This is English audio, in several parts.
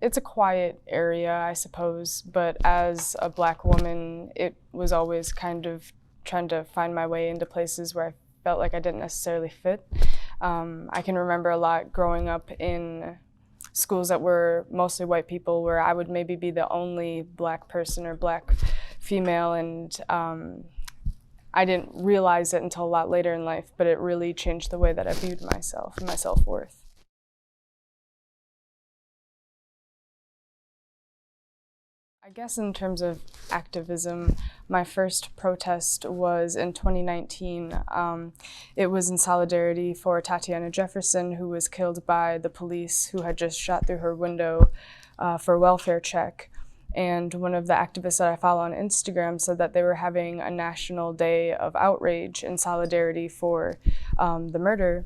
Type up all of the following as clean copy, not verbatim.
It's a quiet area, I suppose, but as a Black woman, it was always kind of trying to find my way into places where I felt like I didn't necessarily fit. I can remember a lot growing up in schools that were mostly white people where I would maybe be the only Black person or Black female, and I didn't realize it until a lot later in life, but it really changed the way that I viewed myself and my self-worth. I guess in terms of activism, my first protest was in 2019. It was in solidarity for Atatiana Jefferson, who was killed by the police who had just shot through her window for a welfare check. And one of the activists that I follow on Instagram said that they were having a national day of outrage in solidarity for the murder.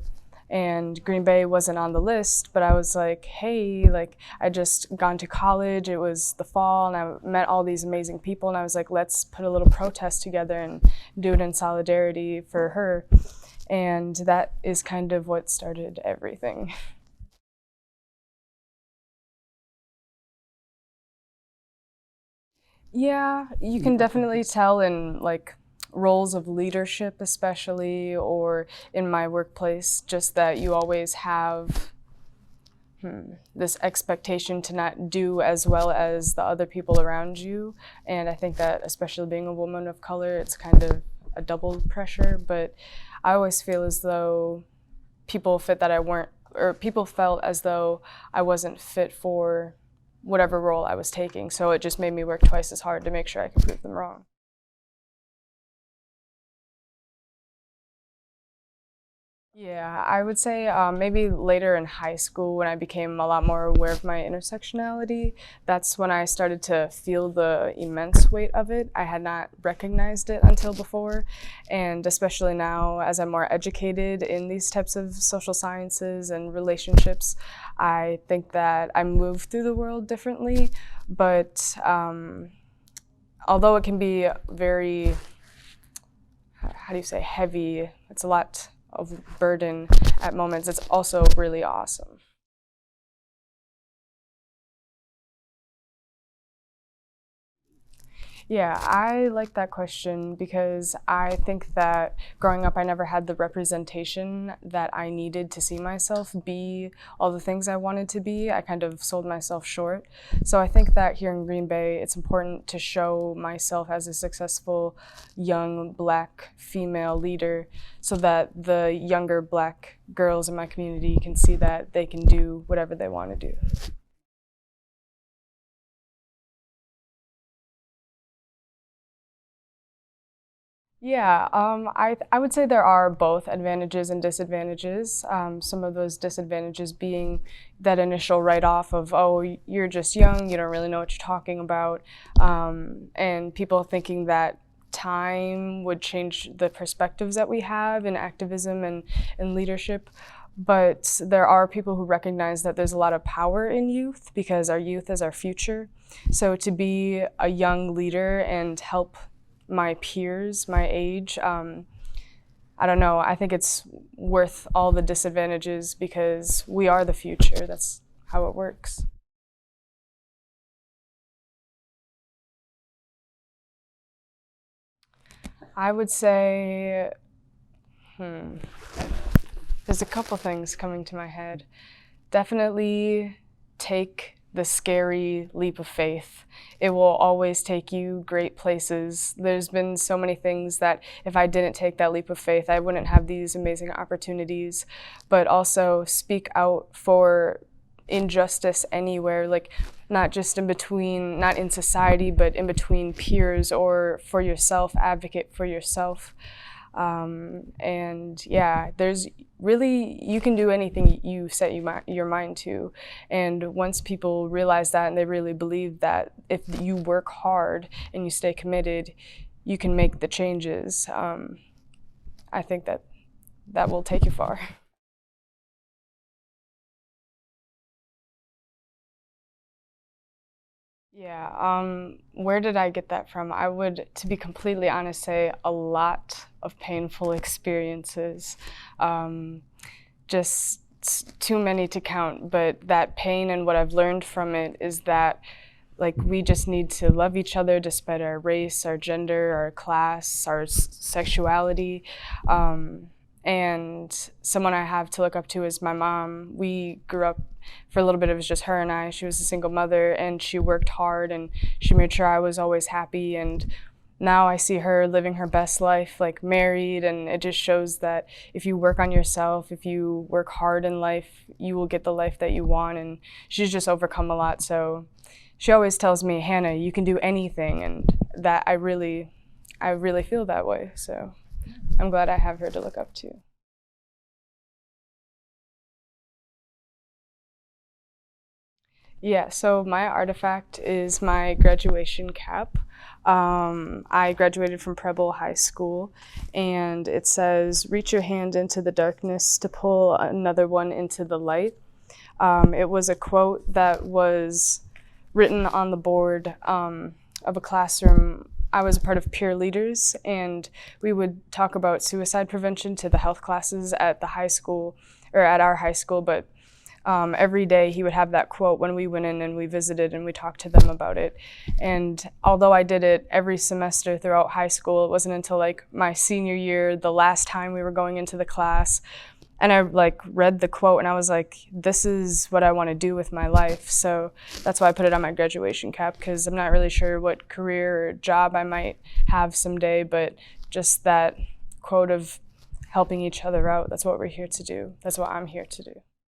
And Green Bay wasn't on the list, but I was like, hey, like I just gone to college, it was the fall, and I met all these amazing people, and I was like, let's put a little protest together and do it in solidarity for her. And that is kind of what started everything. Yeah, you can definitely tell in like roles of leadership, especially, or in my workplace, just that you always have this expectation to not do as well as the other people around you. And I think that, especially being a woman of color, it's kind of a double pressure. But I always feel as though people fit that I weren't, or people felt as though I wasn't fit for whatever role I was taking. So it just made me work twice as hard to make sure I could prove them wrong. Yeah, I would say maybe later in high school when I became a lot more aware of my intersectionality, that's when I started to feel the immense weight of it. I had not recognized it until before, and especially now as I'm more educated in these types of social sciences and relationships, I think that I move through the world differently, but although it can be very, how do you say, heavy, it's a lot of burden at moments, it's also really awesome. Yeah, I like that question because I think that growing up, I never had the representation that I needed to see myself be all the things I wanted to be. I kind of sold myself short. So I think that here in Green Bay, it's important to show myself as a successful young Black female leader so that the younger Black girls in my community can see that they can do whatever they want to do. Yeah, I would say there are both advantages and disadvantages. Some of those disadvantages being that initial write-off of, oh, you're just young, you don't really know what you're talking about, and people thinking that time would change the perspectives that we have in activism and leadership. But there are people who recognize that there's a lot of power in youth because our youth is our future. So to be a young leader and help my peers, my age, I don't know, I think it's worth all the disadvantages because we are the future. That's how it works. I would say, hmm, there's a couple things coming to my head. Definitely take the scary leap of faith. It will always take you great places. There's been so many things that if I didn't take that leap of faith, I wouldn't have these amazing opportunities. But also speak out for injustice anywhere, like not just in between, not in society, but in between peers or for yourself, advocate for yourself. And yeah, there's really, you can do anything you set your mind to. And once people realize that and they really believe that if you work hard and you stay committed, you can make the changes, I think that that will take you far. Yeah, where did I get that from? I would, to be completely honest, say a lot of painful experiences. Um, just too many to count, but that pain and what I've learned from it is that like we just need to love each other despite our race, our gender, our class, our sexuality. And someone I have to look up to is my mom. We grew up, for a little bit it was just her and I. She was a single mother and she worked hard and she made sure I was always happy, and now I see her living her best life, like married, and it just shows that if you work on yourself, if you work hard in life, you will get the life that you want, and she's just overcome a lot. So she always tells me, Hannah, you can do anything, and that I really feel that way. So I'm glad I have her to look up to. Yeah, so my artifact is my graduation cap. I graduated from Preble High School, and it says, reach your hand into the darkness to pull another one into the light. It was a quote that was written on the board of a classroom. I was a part of peer leaders, and we would talk about suicide prevention to the health classes at the high school, or at our high school, but every day he would have that quote when we went in and we visited and we talked to them about it. And although I did it every semester throughout high school, it wasn't until like my senior year, the last time we were going into the class, and I like read the quote and I was like, this is what I want to do with my life. So that's why I put it on my graduation cap, because I'm not really sure what career or job I might have someday, but just that quote of helping each other out, that's what we're here to do. That's what I'm here to do.